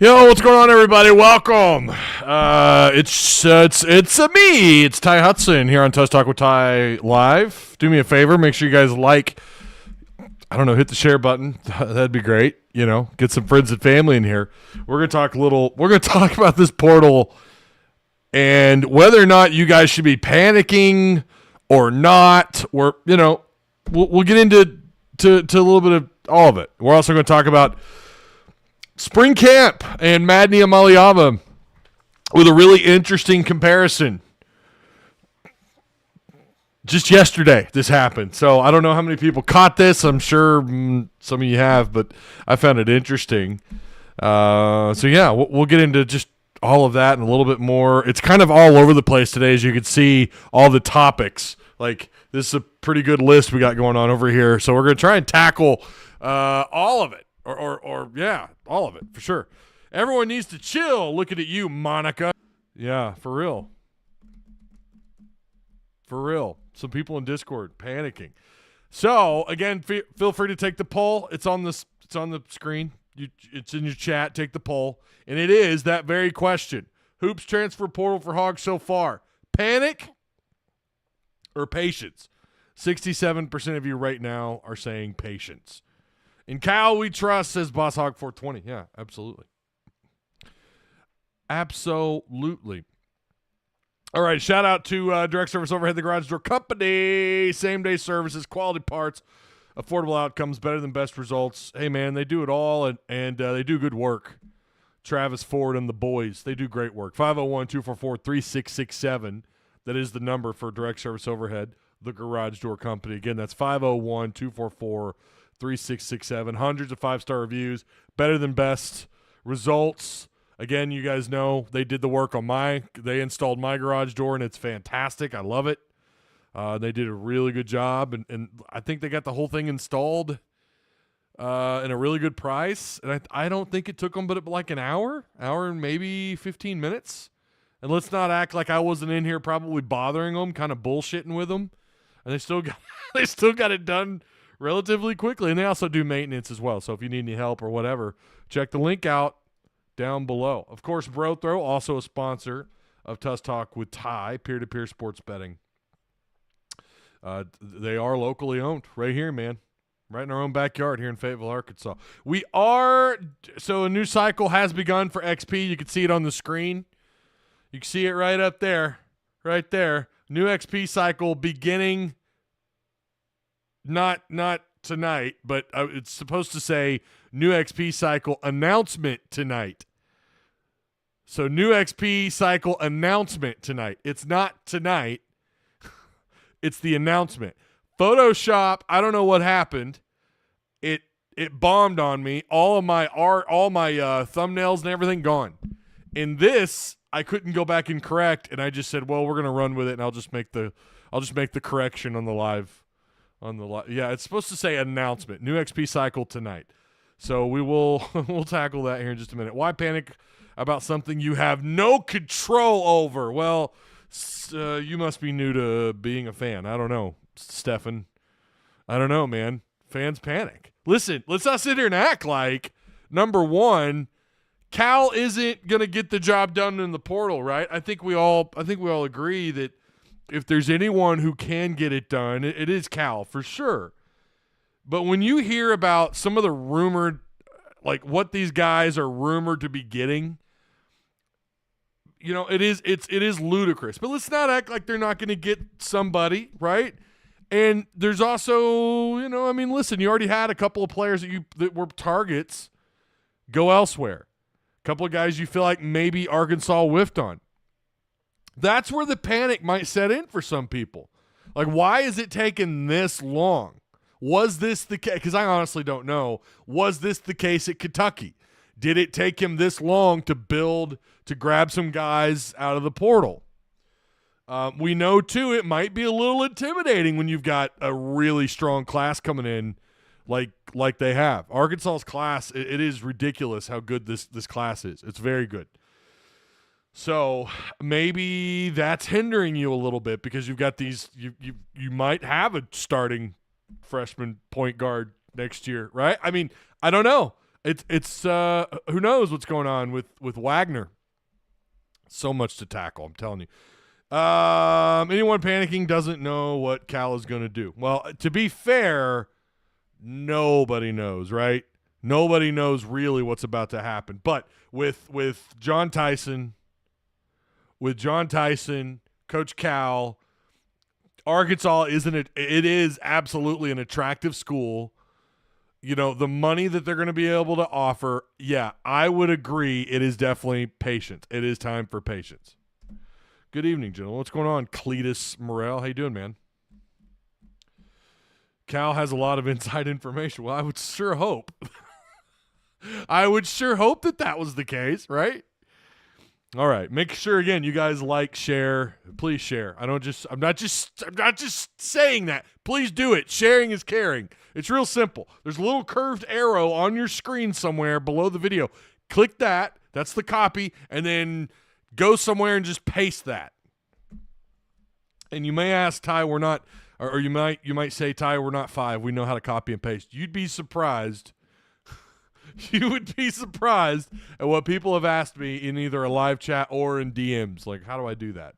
Yo, what's going on, everybody? Welcome. It's me. It's Ty Hudson here on Tusk Talk with Ty Live. Do me a favor, make sure you guys hit the share button. That'd be great. Get some friends and family in here. We're gonna talk about this portal and whether or not you guys should be panicking or not. We'll get into a little bit of all of it. We're also going to talk about spring camp and Madden Iamaleava with a really interesting comparison. Just yesterday, this happened. So I don't know how many people caught this. I'm sure some of you have, but I found it interesting. We'll get into just all of that and a little bit more. It's kind of all over the place today, as you can see, all the topics. Like, this is a pretty good list we got going on over here. So we're going to try and tackle all of it. All of it, for sure. Everyone needs to chill. Looking at you, Monica. Yeah, for real. For real. Some people in Discord panicking. So, again, feel free to take the poll. It's on the screen. It's in your chat. Take the poll. And it is that very question. Hoops transfer portal for Hogs so far. Panic or patience? 67% of you right now are saying patience. In Cal, we trust, says Boss Hog 420. Yeah, absolutely. Absolutely. All right, shout out to Direct Service Overhead, the Garage Door Company. Same-day services, quality parts, affordable outcomes, better than best results. Hey, man, they do it all, and they do good work. Travis Ford and the boys, they do great work. 501-244-3667. That is the number for Direct Service Overhead, the Garage Door Company. Again, that's 501-244-3667. Hundreds of 5-star reviews, better than best results. Again, you guys know they did the work on they installed my garage door, and it's fantastic. I love it. They did a really good job, and I think they got the whole thing installed in a really good price. And I don't think it took them but like an hour and maybe 15 minutes. And let's not act like I wasn't in here probably bothering them, kind of bullshitting with them. And they still got it done relatively quickly, and they also do maintenance as well. So if you need any help or whatever, check the link out down below. Of course, BroThrow, also a sponsor of Tusk Talk with Ty, peer-to-peer sports betting. They are locally owned right here, man. Right in our own backyard here in Fayetteville, Arkansas. So a new cycle has begun for XP. You can see it on the screen. You can see it right up there, right there. New XP cycle beginning. Not tonight, but it's supposed to say new XP cycle announcement tonight. So new XP cycle announcement tonight. It's not tonight. It's the announcement. Photoshop, I don't know what happened. It bombed on me. All my thumbnails and everything gone. In this, I couldn't go back and correct, and I just said, well, we're gonna run with it, and I'll just make the correction on the live. Yeah, it's supposed to say announcement. New XP cycle tonight. So we'll tackle that here in just a minute. Why panic about something you have no control over? Well, you must be new to being a fan. I don't know, Stefan. I don't know, man. Fans panic. Listen, let's not sit here and act like, number one, Cal isn't going to get the job done in the portal, right? I think we all agree that if there's anyone who can get it done, it is Cal for sure. But when you hear about some of the rumored, like what these guys are rumored to be getting, it is ludicrous. But let's not act like they're not going to get somebody, right? And there's also, listen, you already had a couple of players that were targets go elsewhere. A couple of guys you feel like maybe Arkansas whiffed on. That's where the panic might set in for some people. Like, why is it taking this long? Was this the case? Because I honestly don't know. Was this the case at Kentucky? Did it take him this long to grab some guys out of the portal? We know, too, it might be a little intimidating when you've got a really strong class coming in like they have. Arkansas's class, it is ridiculous how good this class is. It's very good. So maybe that's hindering you a little bit because you've got these you might have a starting freshman point guard next year, right? I mean, I don't know. It's who knows what's going on with Wagner. So much to tackle, I'm telling you. Anyone panicking doesn't know what Cal is going to do. Well, to be fair, nobody knows, right? Nobody knows really what's about to happen. But with John Tyson, Coach Cal, Arkansas it is absolutely an attractive school. You know, the money that they're going to be able to offer, yeah, I would agree it is definitely patience. It is time for patience. Good evening, gentlemen. What's going on, Cletus Morel? How you doing, man? Cal has a lot of inside information. Well, I would sure hope. I would sure hope that was the case, right? All right. Make sure, again, you guys like, share. Please share. I'm not just saying that. Please do it. Sharing is caring. It's real simple. There's a little curved arrow on your screen somewhere below the video. Click that. That's the copy. And then go somewhere and just paste that. And you may ask, Ty, we're not, or you might say, Ty, we're not 5. We know how to copy and paste. You'd be surprised. You would be surprised at what people have asked me in either a live chat or in DMs. Like, how do I do that?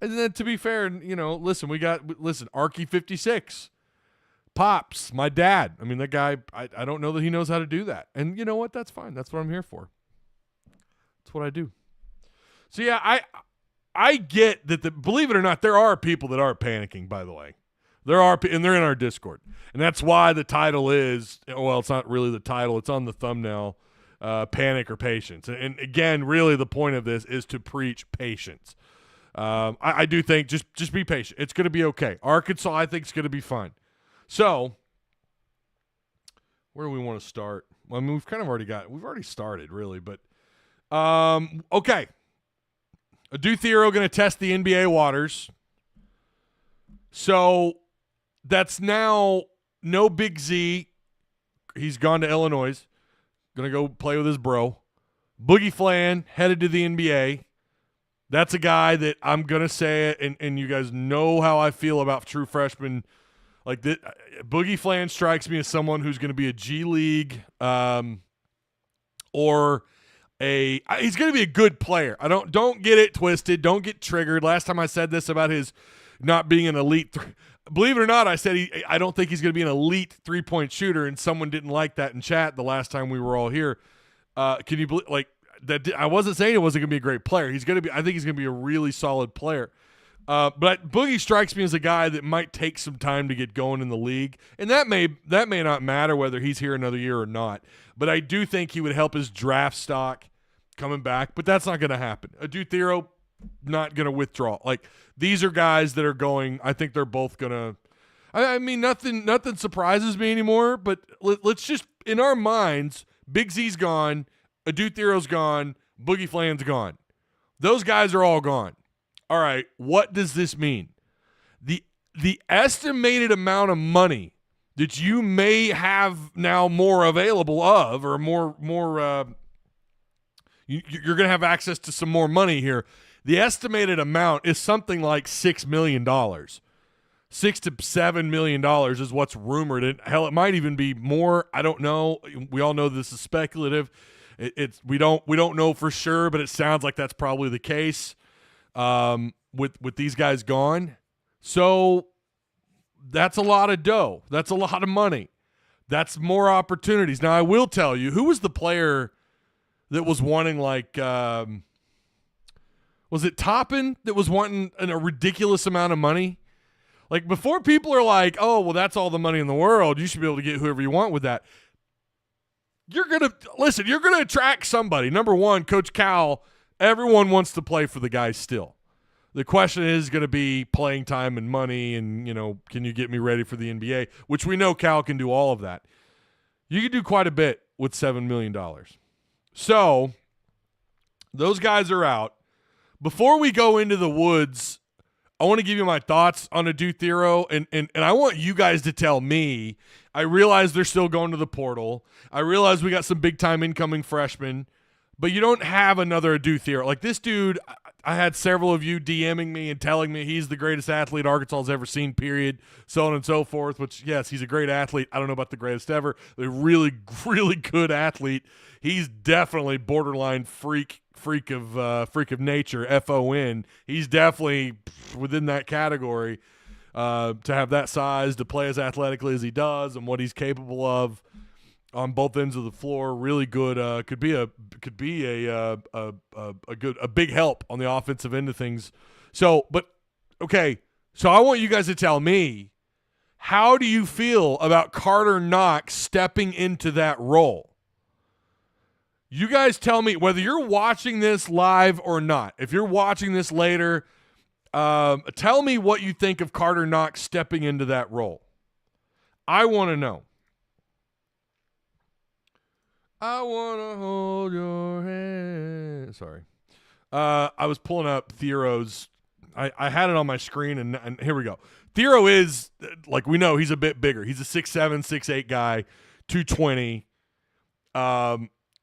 And then, to be fair, listen, Arky 56, Pops, my dad. I mean, that guy, I don't know that he knows how to do that. And you know what? That's fine. That's what I'm here for. That's what I do. So, yeah, I get that, believe it or not, there are people that are panicking, by the way. There are, and they're in our Discord. And that's why the title is, well, it's not really the title. It's on the thumbnail, Panic or Patience. And again, really the point of this is to preach patience. I do think just be patient. It's going to be okay. Arkansas, I think, is going to be fine. So, where do we want to start? Well, I mean, we've already started, really. But, okay. Adou Theiro going to test the NBA waters. So, that's now no Big Z. He's gone to Illinois. Going to go play with his bro. Boogie Flan headed to the NBA. That's a guy that I'm going to say it, and you guys know how I feel about true freshmen. Like this, Boogie Flan strikes me as someone who's going to be a G League or he's going to be a good player. Don't get it twisted. Don't get triggered. Last time I said this about his not being an elite believe it or not, I said I don't think he's going to be an elite three-point shooter, and someone didn't like that in chat the last time we were all here. Can you believe, like, that? I wasn't saying he wasn't going to be a great player. He's going to be. I think he's going to be a really solid player. But Boogie strikes me as a guy that might take some time to get going in the league, and that may not matter whether he's here another year or not. But I do think he would help his draft stock coming back. But that's not going to happen. Adou Theiro not going to withdraw. Like, these are guys that are going. I think they're both going to. I mean, nothing surprises me anymore. But let's just, in our minds, Big Z's gone, Adou Theiro's gone, Boogie Flan's gone. Those guys are all gone. All right, what does this mean? The estimated amount of money that you may have now more available of, or more you're going to have access to some more money here. The estimated amount is something like $6 million. $6 to $7 million is what's rumored. And hell, it might even be more. I don't know. We all know this is speculative. We don't know for sure, but it sounds like that's probably the case. With these guys gone. So that's a lot of dough. That's a lot of money. That's more opportunities. Now, I will tell you, who was the player that was wanting, like, was it Toppin that was wanting a ridiculous amount of money? Like, before people are like, oh, well, that's all the money in the world, you should be able to get whoever you want with that. You're going to attract somebody. Number one, Coach Cal, everyone wants to play for the guys still. The question is going to be playing time and money and, can you get me ready for the NBA, which we know Cal can do all of that. You can do quite a bit with $7 million. So those guys are out. Before we go into the woods, I want to give you my thoughts on Adou Theiro, and I want you guys to tell me. I realize they're still going to the portal. I realize we got some big-time incoming freshmen. But you don't have another Adou Theiro. Like, this dude, I had several of you DMing me and telling me he's the greatest athlete Arkansas has ever seen, period, so on and so forth, which, yes, he's a great athlete. I don't know about the greatest ever. A really, really good athlete. He's definitely borderline freak of nature, FON. He's definitely within that category to have that size, to play as athletically as he does and what he's capable of on both ends of the floor. Really good. Could be a big help on the offensive end of things. So I want you guys to tell me, how do you feel about Karter Knox stepping into that role? You guys tell me whether you're watching this live or not. If you're watching this later, tell me what you think of Karter Knox stepping into that role. I want to know. I want to hold your hand. Sorry. I was pulling up Theiro's. I had it on my screen, and here we go. Theiro is, like we know, he's a bit bigger. He's a 6'7", 6'8" guy, 220.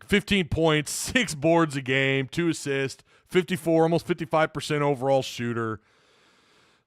15 points, 6 boards a game, 2 assists, 54, almost 55% overall shooter.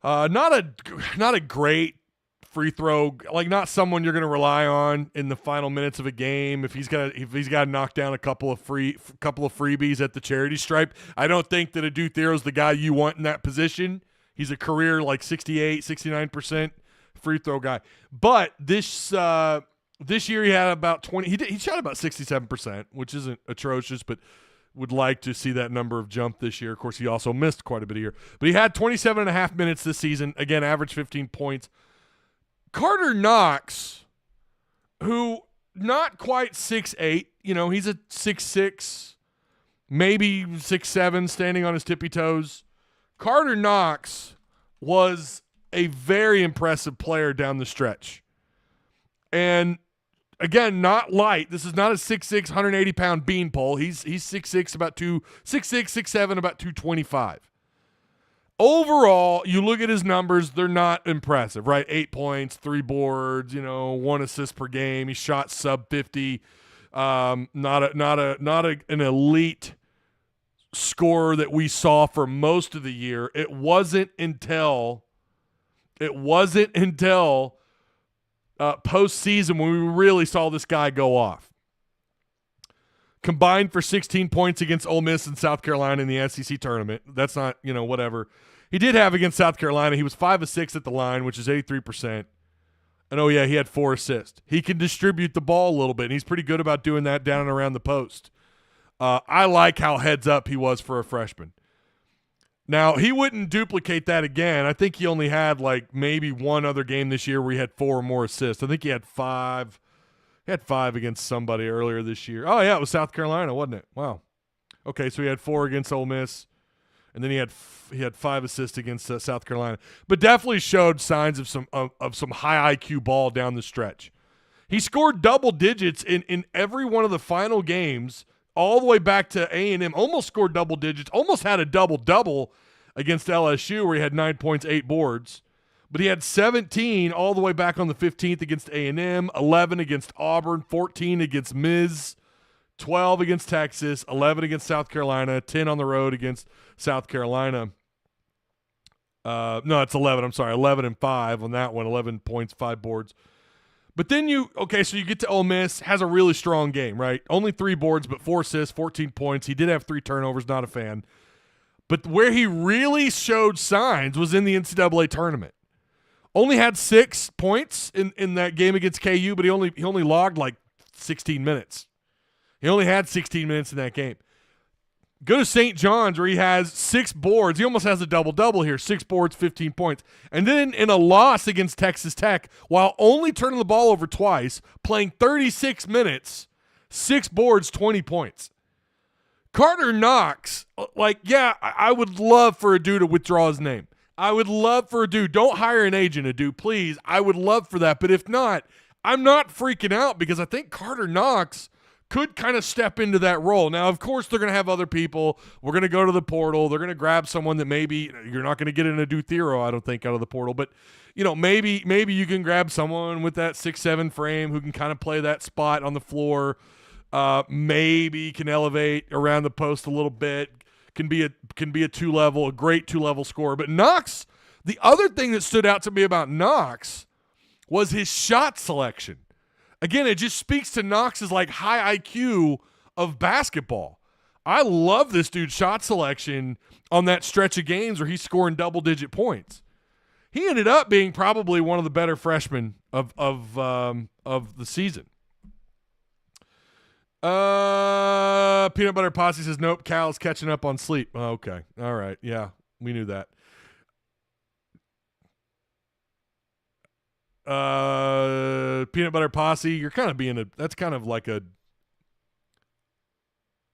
Not a great free throw, like not someone you're going to rely on in the final minutes of a game. If he's got to knock down a couple of freebies at the charity stripe, I don't think that Adou Theiro's the guy you want in that position. He's a career like 68, 69% free throw guy. But this year he had about 20. He shot about 67%, which isn't atrocious, but would like to see that number of jump this year. Of course, he also missed quite a bit here. But he had 27 and a half minutes this season. Again, average 15 points. Karter Knox, who not quite 6'8", he's a 6'6", maybe 6'7", standing on his tippy toes. Karter Knox was a very impressive player down the stretch. And again, not light. This is not a 6'6", 180-pound beanpole. He's 6'6", about 6'7", about 225. Overall, you look at his numbers, they're not impressive, right? 8 points, 3 boards, 1 assist per game. He shot sub 50. Not an elite scorer that we saw for most of the year. It wasn't until postseason when we really saw this guy go off. Combined for 16 points against Ole Miss and South Carolina in the SEC tournament. That's not, whatever. He did have against South Carolina. He was 5 of 6 at the line, which is 83%. And he had 4 assists. He can distribute the ball a little bit, and he's pretty good about doing that down and around the post. I like how heads up he was for a freshman. Now, he wouldn't duplicate that again. I think he only had maybe one other game this year where he had 4 or more assists. I think he had 5. He had 5 against somebody earlier this year. Oh, yeah, it was South Carolina, wasn't it? Wow. Okay, so he had 4 against Ole Miss, and then he had 5 assists against South Carolina. But definitely showed signs of some high IQ ball down the stretch. He scored double digits in every one of the final games, all the way back to A&M. Almost scored double digits. Almost had a double-double against LSU where he had 9 points, 8 boards. But he had 17 all the way back on the 15th against A&M, 11 against Auburn, 14 against Miz, 12 against Texas, 11 against South Carolina, 10 on the road against South Carolina. No, it's 11. I'm sorry, 11 and 5 on that one, 11 points, 5 boards. But then so you get to Ole Miss, has a really strong game, right? Only 3 boards, but 4 assists, 14 points. He did have 3 turnovers, not a fan. But where he really showed signs was in the NCAA tournament. Only had 6 points in that game against KU, but he only logged 16 minutes. He only had 16 minutes in that game. Go to St. John's where he has 6 boards. He almost has a double-double here, 6 boards, 15 points. And then in a loss against Texas Tech, while only turning the ball over twice, playing 36 minutes, 6 boards, 20 points. Karter Knox, I would love for Adou to withdraw his name. I would love for Adou. Don't hire an agent, Adou, please. I would love for that. But if not, I'm not freaking out because I think Karter Knox could kind of step into that role. Now, of course, they're going to have other people. We're going to go to the portal. They're going to grab someone that maybe you're not going to get an Adou Theiro, I don't think, out of the portal. But, maybe you can grab someone with that 6'7" frame who can kind of play that spot on the floor. Maybe can elevate around the post a little bit. can be a 2-level, a great 2-level scorer. But Knox, the other thing that stood out to me about Knox was his shot selection. Again, it just speaks to Knox's like high IQ of basketball. I love this dude's shot selection on that stretch of games where he's scoring double-digit points. He ended up being probably one of the better freshmen of the season. Peanut Butter Posse says, nope, Cal's catching up on sleep. Oh, okay. All right. Yeah, we knew that. Peanut Butter Posse, you're kind of being that's kind of like a,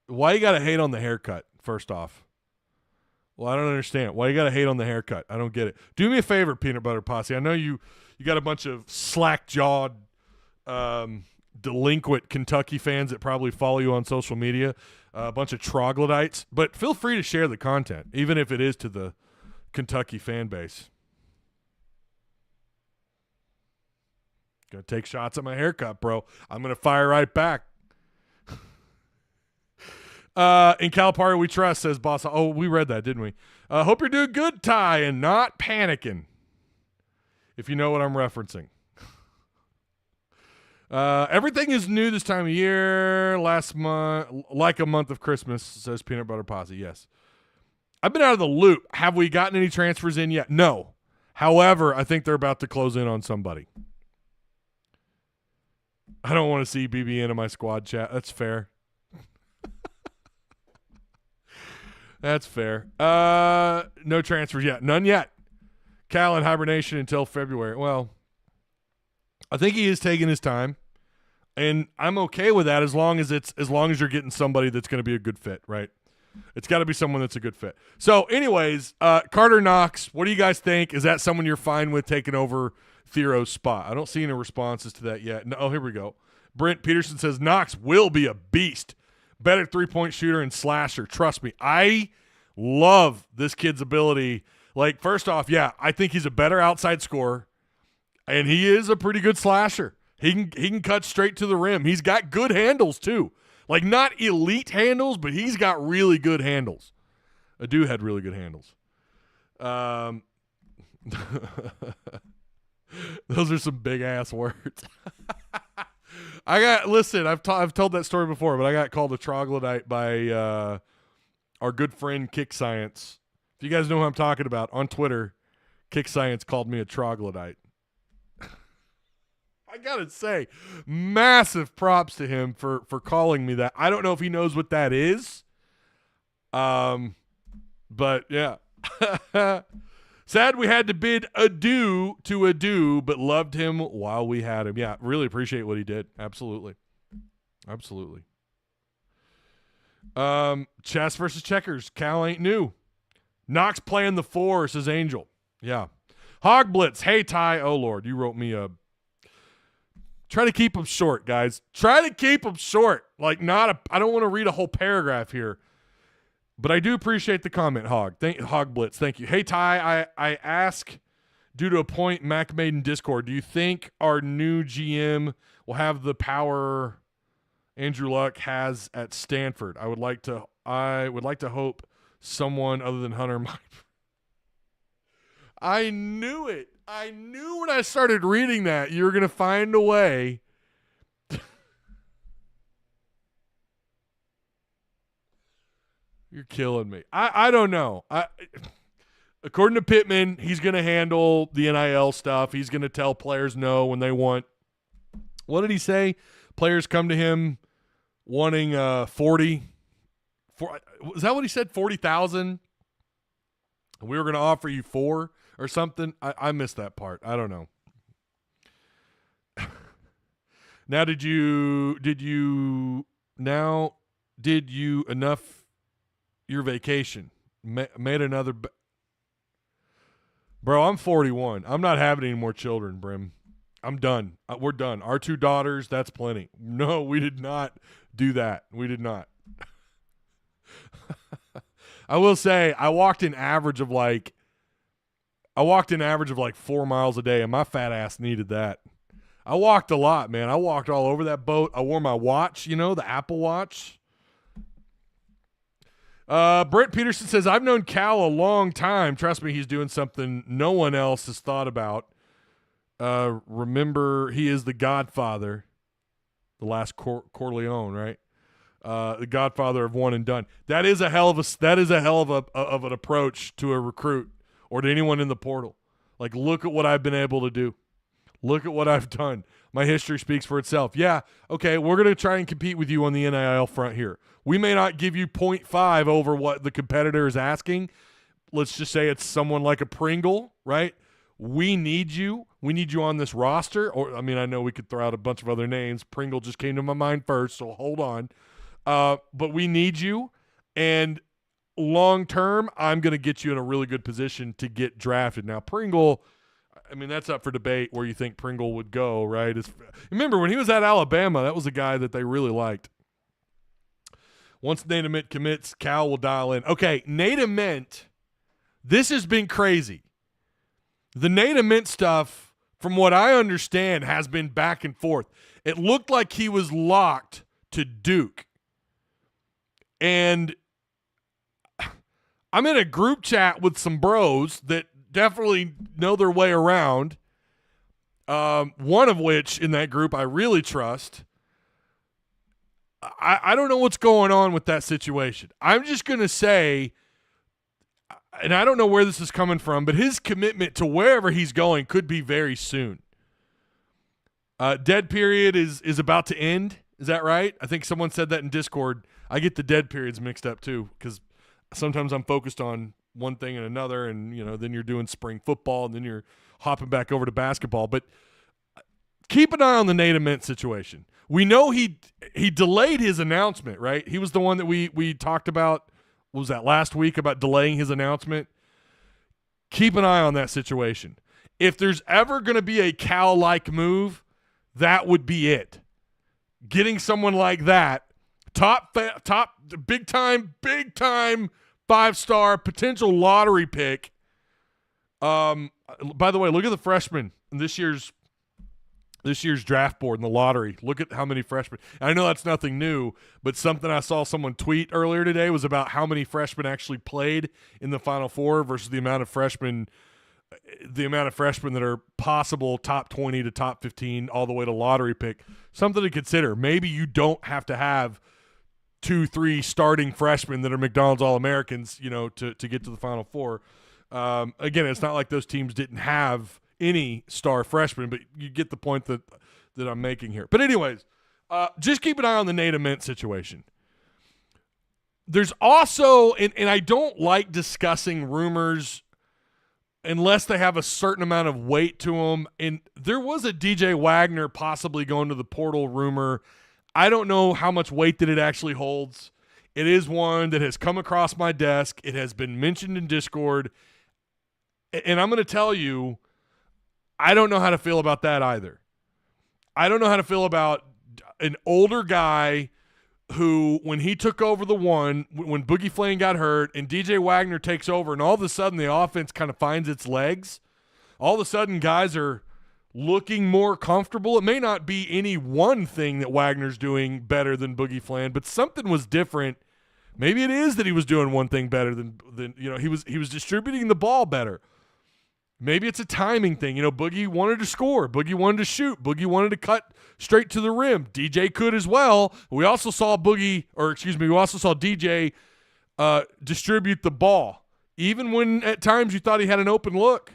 why you got to hate on the haircut, first off? Well, I don't understand. Why you got to hate on the haircut? I don't get it. Do me a favor, Peanut Butter Posse. I know you got a bunch of slack-jawed, delinquent Kentucky fans that probably follow you on social media, a bunch of troglodytes, but feel free to share the content, even if it is to the Kentucky fan base. Gonna take shots at my haircut, bro. I'm gonna fire right back. In Calipari we trust, says Boss. Oh, we read that, didn't we? Hope you're doing good, Ty, and not panicking. If you know what I'm referencing. Everything is new this time of year. Last month, like a month of Christmas, says Peanut Butter Posse. Yes. I've been out of the loop. Have we gotten any transfers in yet? No. However, I think they're about to close in on somebody. I don't want to see BBN in my squad chat. That's fair. That's fair. No transfers yet. None yet. Cal in hibernation until February. Well, I think he is taking his time, and I'm okay with that as long as you're getting somebody that's going to be a good fit, right? It's got to be someone that's a good fit. So, anyways, Karter Knox, what do you guys think? Is that someone you're fine with taking over Theiro's spot? I don't see any responses to that yet. No, oh, here we go. Brent Peterson says Knox will be a beast. Better three-point shooter and slasher. Trust me. I love this kid's ability. Like, first off, yeah, I think he's a better outside scorer, and he is a pretty good slasher. He can cut straight to the rim. He's got good handles, too. Like, not elite handles, but he's got really good handles. Adou had really good handles. Those are some big-ass words. I've told that story before, but I got called a troglodyte by our good friend Kick Science. If you guys know who I'm talking about, on Twitter, Kick Science called me a troglodyte. I gotta say, massive props to him for calling me that. I don't know if he knows what that is. But yeah. Sad we had to bid adieu to Adou, but loved him while we had him. Yeah, really appreciate what he did. Absolutely. Absolutely. Chess versus checkers. Cal ain't new. Knox playing the 4, says Angel. Yeah. Hog Blitz. Hey, Ty. Oh, Lord. You wrote me a... Try to keep them short, guys. Try to keep them short. Like, I don't want to read a whole paragraph here. But I do appreciate the comment, Hog Blitz. Thank you. Hey, Ty, I ask, due to a point Mac made in Discord, do you think our new GM will have the power Andrew Luck has at Stanford? I would like to hope someone other than Hunter might. I knew it. I knew when I started reading that you were going to find a way. You're killing me. I don't know. According to Pittman, he's going to handle the NIL stuff. He's going to tell players no when they want. What did he say? Players come to him wanting 40. Was that what he said? 40,000. We were going to offer you 4 or something. I missed that part. I don't know. Now, did you enough your vacation made another bro? I'm 41. I'm not having any more children, Brim. I'm done. We're done. Our 2 daughters, that's plenty. No, we did not do that. We did not. I will say I walked an average of like 4 miles a day, and my fat ass needed that. I walked a lot, man. I walked all over that boat. I wore my watch, the Apple Watch. Brent Peterson says, I've known Cal a long time. Trust me, he's doing something no one else has thought about. Remember, he is the Godfather, the last Corleone, right? The Godfather of one and done. That is a hell of an approach to a recruit or to anyone in the portal. Like, look at what I've been able to do. Look at what I've done. My history speaks for itself. Yeah, okay, we're going to try and compete with you on the NIL front here. We may not give you 0.5 over what the competitor is asking. Let's just say it's someone like a Pringle, right? We need you. We need you on this roster. Or, I mean, I know we could throw out a bunch of other names. Pringle just came to my mind first, so hold on. But we need you. And long term, I'm going to get you in a really good position to get drafted. Now, Pringle, I mean, that's up for debate where you think Pringle would go, right? Remember, when he was at Alabama, that was a guy that they really liked. Once Nate Ament commits, Cal will dial in. Okay, Nate Ament, this has been crazy. The Nate Ament stuff, from what I understand, has been back and forth. It looked like he was locked to Duke. And I'm in a group chat with some bros that definitely know their way around. One of which in that group I really trust. I don't know what's going on with that situation. I'm just going to say, and I don't know where this is coming from, but his commitment to wherever he's going could be very soon. Dead period is about to end. Is that right? I think someone said that in Discord. I get the dead periods mixed up too, because sometimes I'm focused on one thing and another, and then you're doing spring football, and then you're hopping back over to basketball. But keep an eye on the Nate Ament situation. We know he delayed his announcement, right? He was the one that we talked about, what was that, last week, about delaying his announcement. Keep an eye on that situation. If there's ever going to be a Cal-like move, that would be it. Getting someone like that, top big time 5-star potential lottery pick. By the way, look at the freshmen in this year's draft board in the lottery. Look at how many freshmen. I know that's nothing new, but something I saw someone tweet earlier today was about how many freshmen actually played in the Final Four versus the amount of freshmen that are possible top 20 to top 15 all the way to lottery pick. Something to consider. Maybe you don't have to have 2-3 starting freshmen that are McDonald's All-Americans, to get to the Final Four. Again, it's not like those teams didn't have any star freshmen, but you get the point that I'm making here. But anyways, just keep an eye on the Nate Ament situation. There's also, and I don't like discussing rumors unless they have a certain amount of weight to them. And there was a DJ Wagner possibly going to the portal rumor. I don't know how much weight that it actually holds. It is one that has come across my desk. It has been mentioned in Discord. And I'm going to tell you, I don't know how to feel about that either. I don't know how to feel about an older guy who, when he took over the one, when Boogie Flane got hurt and DJ Wagner takes over, and all of a sudden the offense kind of finds its legs, all of a sudden guys are looking more comfortable. It may not be any one thing that Wagner's doing better than Boogie Flane, but something was different. Maybe it is that he was doing one thing better than he was distributing the ball better. Maybe it's a timing thing. Boogie wanted to score. Boogie wanted to shoot. Boogie wanted to cut straight to the rim. DJ could as well. We also saw DJ distribute the ball, even when at times you thought he had an open look.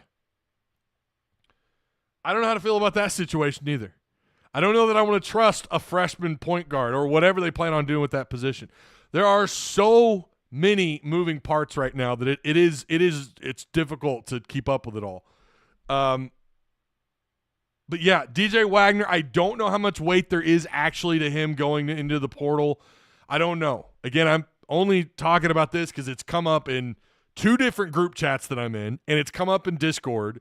I don't know how to feel about that situation either. I don't know that I want to trust a freshman point guard or whatever they plan on doing with that position. There are so many moving parts right now that it's difficult to keep up with it all. But yeah, DJ Wagner, I don't know how much weight there is actually to him going into the portal. I don't know. Again, I'm only talking about this because it's come up in 2 different group chats that I'm in, and it's come up in Discord.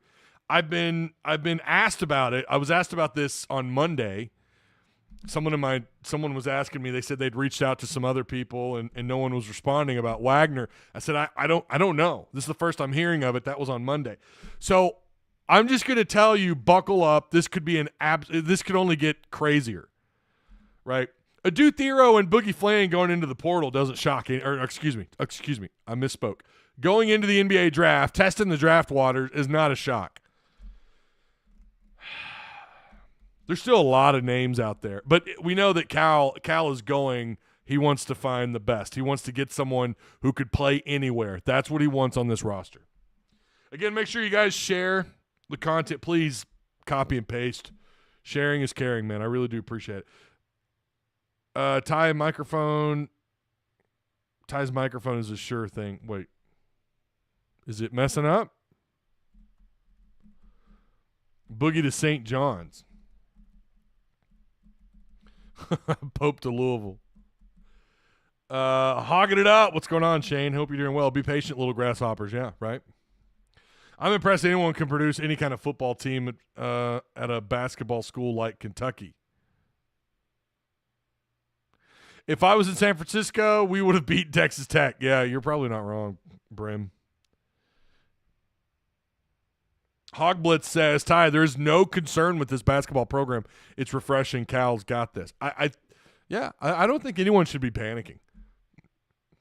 I've been asked about it. I was asked about this on Monday. Someone was asking me. They said they'd reached out to some other people, and no one was responding about Wagner. I said I don't know. This is the first I'm hearing of it. That was on Monday. So I'm just going to tell you, buckle up. This could be this could only get crazier, right? Adou Theiro and Boogie Flan going into the portal doesn't shock any, or excuse me, I misspoke. Going into the NBA draft, testing the draft waters is not a shock. There's still a lot of names out there, but we know that Cal is going. He wants to find the best. He wants to get someone who could play anywhere. That's what he wants on this roster. Again, make sure you guys share the content. Please copy and paste. Sharing is caring, man. I really do appreciate it. Ty's microphone is a sure thing. Wait. Is it messing up? Boogie to St. John's. Pope to Louisville. Hogging it up. What's going on, Shane? Hope you're doing well. Be patient, little grasshoppers. Yeah, right? I'm impressed anyone can produce any kind of football team at a basketball school like Kentucky. If I was in San Francisco, we would have beat Texas Tech. Yeah, you're probably not wrong, Brim. Hogblitz says, Ty, there's no concern with this basketball program. It's refreshing. Cal's got this. I don't think anyone should be panicking.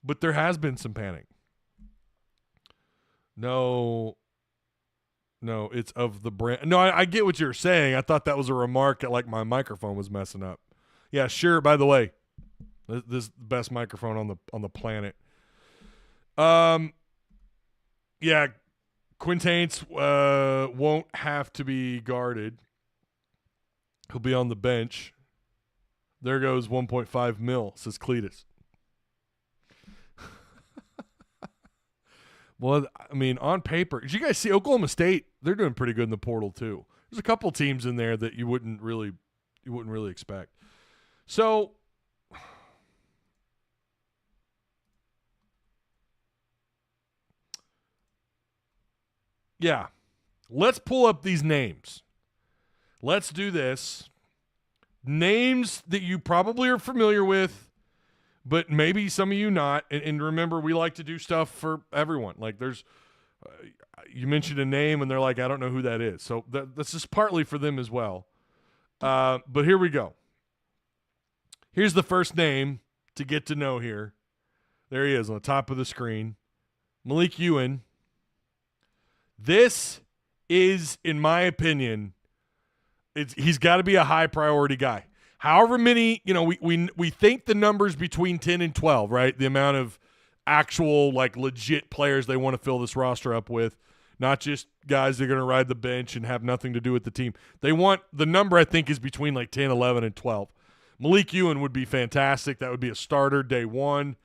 But there has been some panic. No, it's of the brand. No, I get what you're saying. I thought that was a remark that like my microphone was messing up. Yeah, sure. By the way, this is the best microphone on the planet. Yeah, Quintain's won't have to be guarded. He'll be on the bench. There goes 1.5 mil, says Cletus. Well, I mean, on paper, did you guys see Oklahoma State? They're doing pretty good in the portal too. There's a couple teams in there that you wouldn't really expect. So, yeah, let's pull up these names. Let's do this. Names that you probably are familiar with, but maybe some of you not. And remember, we like to do stuff for everyone. Like there's, you mentioned a name and they're like, I don't know who that is. So this is partly for them as well. But here we go. Here's the first name to get to know here. There he is on the top of the screen. Malique Ewin. This is, in my opinion, he's got to be a high priority guy. However many, we think the numbers between 10 and 12, right? The amount of actual, like, legit players they want to fill this roster up with, not just guys that are going to ride the bench and have nothing to do with the team. They want the number, I think, is between like 10, 11, and 12. Malique Ewin would be fantastic. That would be a starter day one.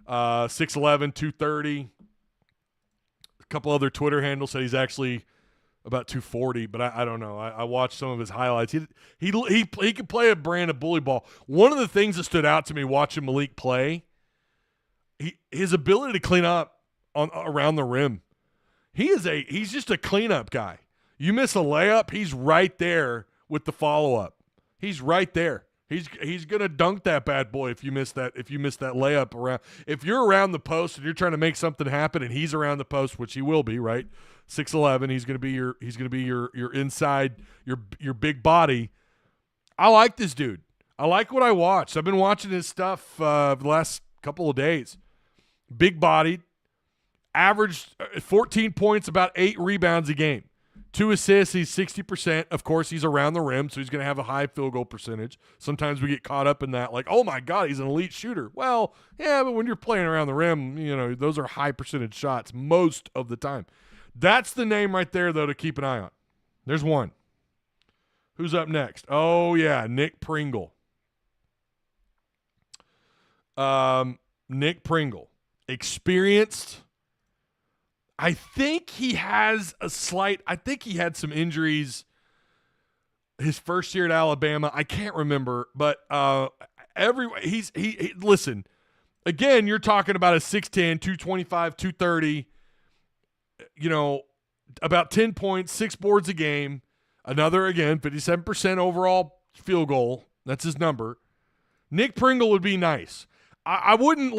6'11", 230. A couple other Twitter handles said he's actually about 240, but I don't know. I watched some of his highlights. He could play a brand of bully ball. One of the things that stood out to me watching Malique play, his ability to clean up around the rim. He's just a cleanup guy. You miss a layup, he's right there with the follow up. He's right there. He's gonna dunk that bad boy if you miss that layup around. If you're around the post and you're trying to make something happen and he's around the post, which he will be, right? 6'11", he's gonna be your inside, your big body. I like this dude. I like what I watched. I've been watching his stuff the last couple of days. Big bodied, averaged 14 points, about 8 rebounds a game. 2 assists, he's 60%. Of course, he's around the rim, so he's going to have a high field goal percentage. Sometimes we get caught up in that, like, oh, my God, he's an elite shooter. Well, yeah, but when you're playing around the rim, those are high percentage shots most of the time. That's the name right there, though, to keep an eye on. There's one. Who's up next? Oh, yeah, Nick Pringle. Nick Pringle. Experienced. I think he has I think he had some injuries his first year at Alabama. I can't remember, but listen, again, you're talking about a 6'10", 225, 230, about 10 points, 6 boards a game. Another, again, 57% overall field goal. That's his number. Nick Pringle would be nice. I wouldn't,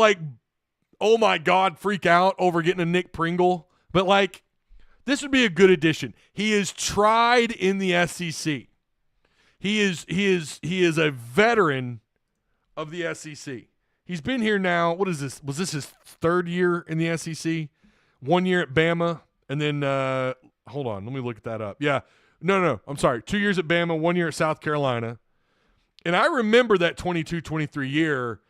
oh my God, freak out over getting a Nick Pringle. But, this would be a good addition. He is tried in the SEC. He is a veteran of the SEC. He's been here now. What is this? Was this his third year in the SEC? 1 year at Bama, and then hold on, let me look that up. Yeah, no, I'm sorry. 2 years at Bama, 1 year at South Carolina. And I remember that 22-23 year,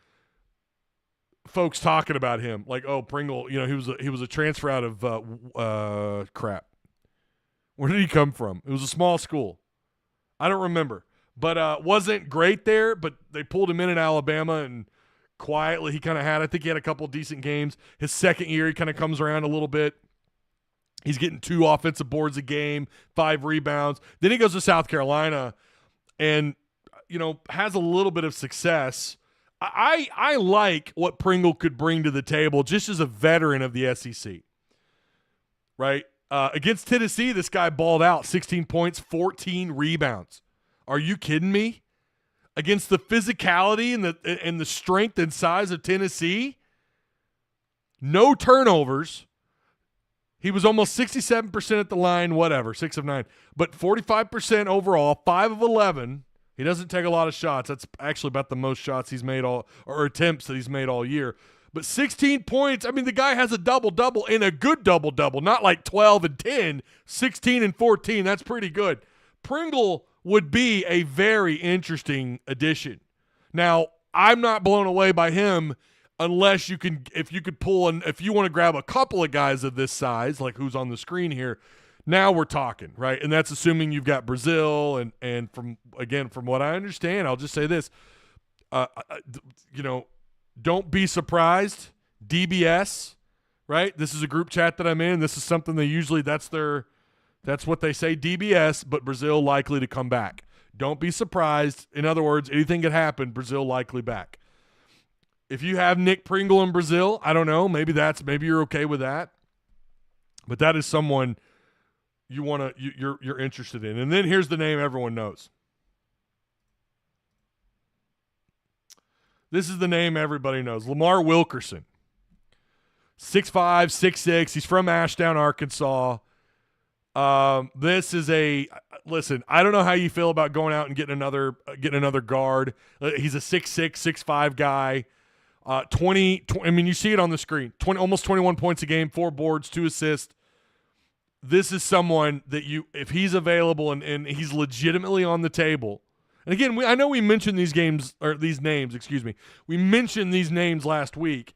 folks talking about him like, oh, Pringle, he was a transfer out of crap. Where did he come from? It was a small school. I don't remember, but wasn't great there. But they pulled him in at Alabama, and quietly he kind of I think he had a couple decent games. His second year, he kind of comes around a little bit. He's getting 2 offensive boards a game, 5 rebounds. Then he goes to South Carolina, and has a little bit of success. I like what Pringle could bring to the table just as a veteran of the SEC, right? Against Tennessee, this guy balled out, 16 points, 14 rebounds. Are you kidding me? Against the physicality and the strength and size of Tennessee, no turnovers. He was almost 67% at the line, whatever, 6 of 9, but 45% overall, 5 of 11. He doesn't take a lot of shots. That's actually about the most shots he's made or attempts that he's made all year. But 16 points, I mean, the guy has a double-double and a good double-double, not like 12 and 10, 16 and 14. That's pretty good. Pringle would be a very interesting addition. Now, I'm not blown away by him unless if you want to grab a couple of guys of this size, like who's on the screen here. Now we're talking, right? And that's assuming you've got Brazil and from what I understand, I'll just say this, don't be surprised. DBS, right? This is a group chat that I'm in. This is something they usually that's what they say, DBS, but Brazil likely to come back. Don't be surprised. In other words, anything could happen, Brazil likely back. If you have Nick Pringle in Brazil, I don't know, maybe you're okay with that. But that is someone you're interested in. And then here's the name everyone knows. This is the name everybody knows. Lamar Wilkerson. 6'5", 6'6". He's from Ashdown, Arkansas. This is listen, I don't know how you feel about going out and getting another guard. He's a 6'6", 6'5" guy. 20, I mean, you see it on the screen. Almost 21 points a game, 4 boards, 2 assists. This is someone that if he's available and he's legitimately on the table. And again, I know we mentioned these names. We mentioned these names last week.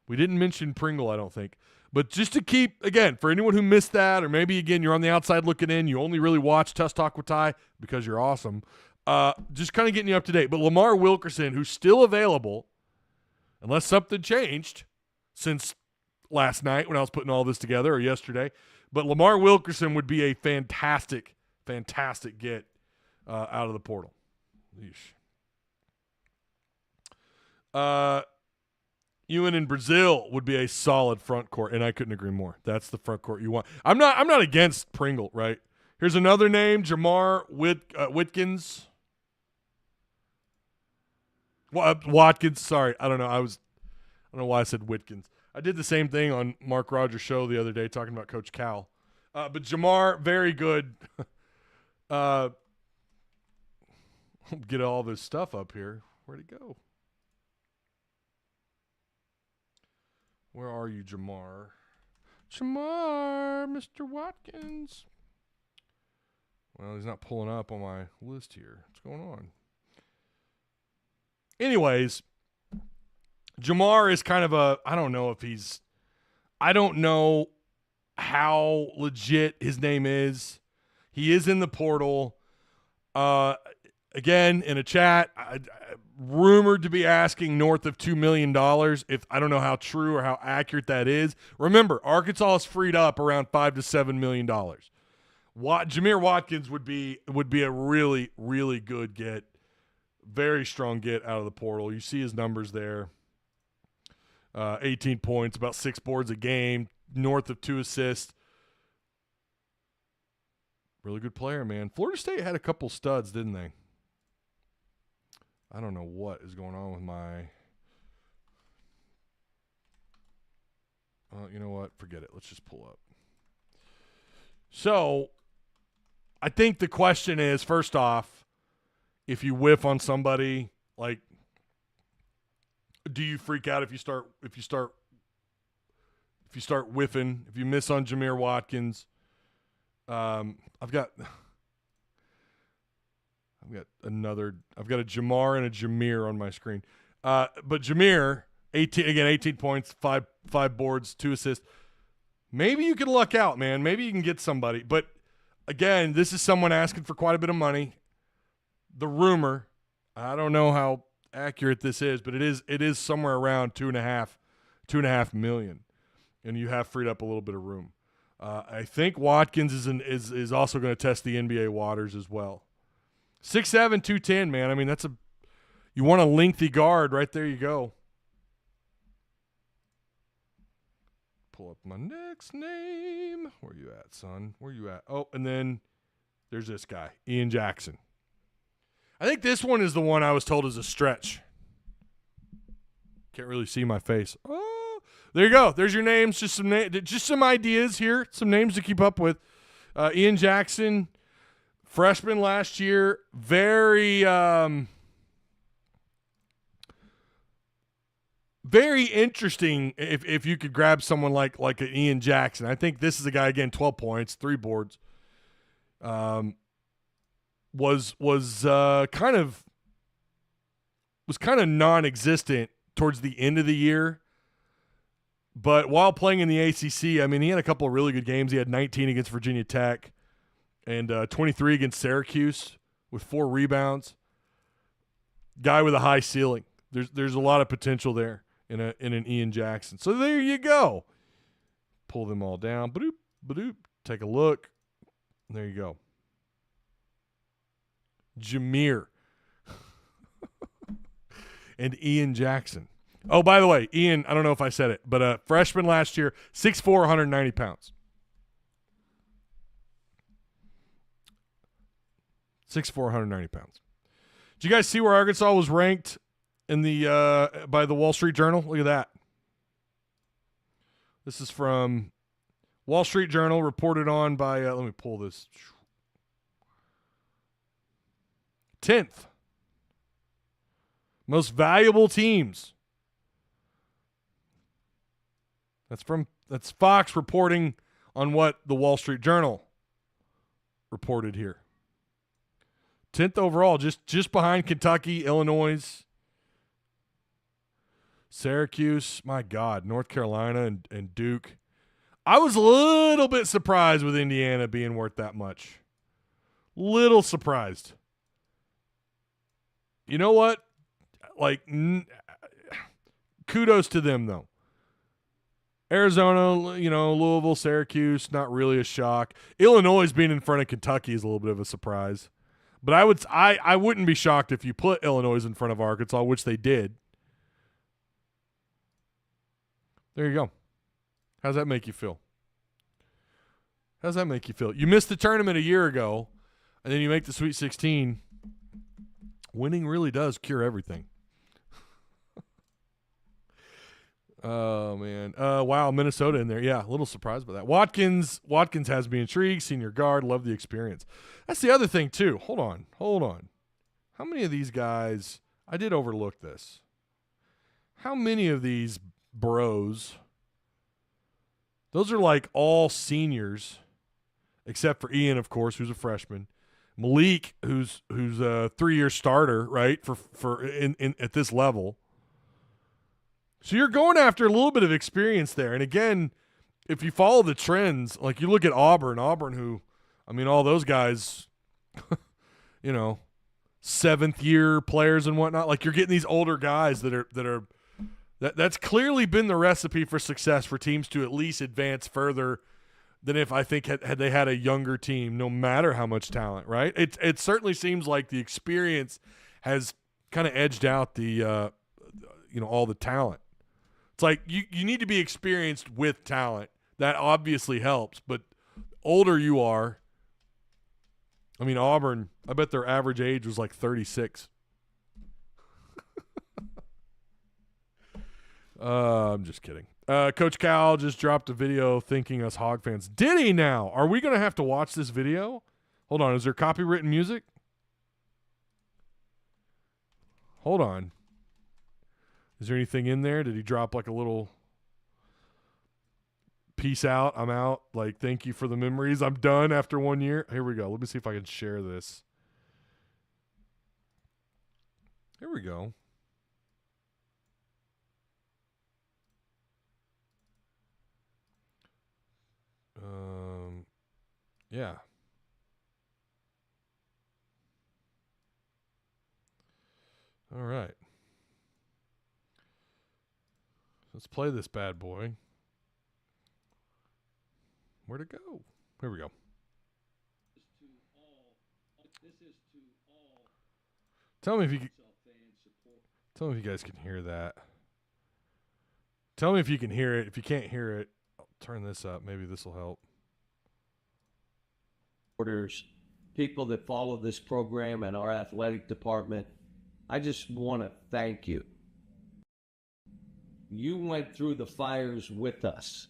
We didn't mention Pringle, I don't think. But just to keep, again, for anyone who missed that, or maybe, again, you're on the outside looking in, you only really watch Tusk Talk with Ty because you're awesome, just kind of getting you up to date. But Lamar Wilkerson, who's still available, unless something changed since last night when I was putting all this together, or yesterday, but Lamar Wilkerson would be a fantastic, fantastic get out of the portal. Ewin in Brazil would be a solid front court, and I couldn't agree more. That's the front court you want. I'm not against Pringle, right? Here's another name, Jamir Watkins. Watkins, sorry. I don't know. I don't know why I said Watkins. I did the same thing on Mark Rogers' show the other day talking about Coach Cal. But Jamar, very good. Get all this stuff up here. Where'd he go? Where are you, Jamar? Jamar, Mr. Watkins. Well, he's not pulling up on my list here. What's going on? Anyways, Jamar is kind of I don't know how legit his name is. He is in the portal. Again, in a chat, rumored to be asking north of $2 million. If I don't know how true or how accurate that is. Remember, Arkansas is freed up around $5 to $7 million. Jamir Watkins would be a really, really good get. Very strong get out of the portal. You see his numbers there. 18 points, about 6 boards a game, north of 2 assists. Really good player, man. Florida State had a couple studs, didn't they? I don't know what is going on with my you know what? Forget it. Let's just pull up. So, I think the question is, first off, if you whiff on somebody, like, Do you freak out if you start whiffing, if you miss on Jamir Watkins? I've got a Jamar and a Jamir on my screen. But Jamir, 18 points, five boards, 2 assists. Maybe you can luck out, man. Maybe you can get somebody. But again, this is someone asking for quite a bit of money. The rumor, I don't know how accurate this is, but it is somewhere around 2.5 million, and you have freed up a little bit of room. I think Watkins is also going to test the NBA waters as well. 6'7", 210, man. I mean, you want a lengthy guard, right there you go. Pull up my next name. Where you at, son? Where you at? Oh, and then there's this guy, Ian Jackson. I think this one is the one I was told is a stretch. Can't really see my face. Oh, there you go. There's your names. Just some ideas here. Some names to keep up with. Ian Jackson, freshman last year. Very interesting if you could grab someone like an Ian Jackson. I think this is a guy, again, 12 points, 3 boards. Was kind of non-existent towards the end of the year. But while playing in the ACC, I mean, he had a couple of really good games. He had 19 against Virginia Tech and 23 against Syracuse with 4 rebounds. Guy with a high ceiling. There's a lot of potential there in an Ian Jackson. So there you go. Pull them all down. Badoop, badoop. Take a look. There you go. Jamir and Ian Jackson. Oh, by the way, Ian, I don't know if I said it, but freshman last year, 6'4", 190 pounds. 6'4", 190 pounds. Did you guys see where Arkansas was ranked in the by the Wall Street Journal? Look at that. This is from Wall Street Journal, reported on by, let me pull this. 10th. Most valuable teams. That's Fox reporting on what the Wall Street Journal reported here. 10th overall, just behind Kentucky, Illinois, Syracuse, my God, North Carolina and Duke. I was a little bit surprised with Indiana being worth that much. Little surprised. You know what? Like, kudos to them, though. Arizona, Louisville, Syracuse, not really a shock. Illinois being in front of Kentucky is a little bit of a surprise. But I wouldn't be shocked if you put Illinois in front of Arkansas, which they did. There you go. How's that make you feel? You missed the tournament a year ago, and then you make the Sweet 16. Winning really does cure everything. Oh, man. Wow, Minnesota in there. Yeah, a little surprised by that. Watkins has me intrigued. Senior guard, love the experience. That's the other thing, too. Hold on. How many of these guys – I did overlook this. How many of these bros – those are like all seniors, except for Ian, of course, who's a freshman. Malique, who's a 3-year starter, right, for at this level. So you're going after a little bit of experience there. And again, if you follow the trends, like you look at Auburn who, I mean, all those guys, 7th-year players and whatnot. Like you're getting these older guys that's clearly been the recipe for success for teams to at least advance further than if I think had they had a younger team, no matter how much talent, right? It certainly seems like the experience has kind of edged out the all the talent. It's like you need to be experienced with talent. That obviously helps, but older you are, I mean, Auburn, I bet their average age was like 36. I'm just kidding. Coach Cal just dropped a video thanking us Hog fans. Did he now? Are we going to have to watch this video? Hold on. Is there copywritten music? Hold on. Is there anything in there? Did he drop like a little peace out, I'm out, like thank you for the memories, I'm done after 1 year? Here we go. Let me see if I can share this. Here we go. Yeah. All right. Let's play this bad boy. Where'd it go? Here we go. Tell me if you guys can hear that. Tell me if you can hear it. If you can't hear it, I'll turn this up. Maybe this will help. People that follow this program and our athletic department, I just want to thank you. You went through the fires with us.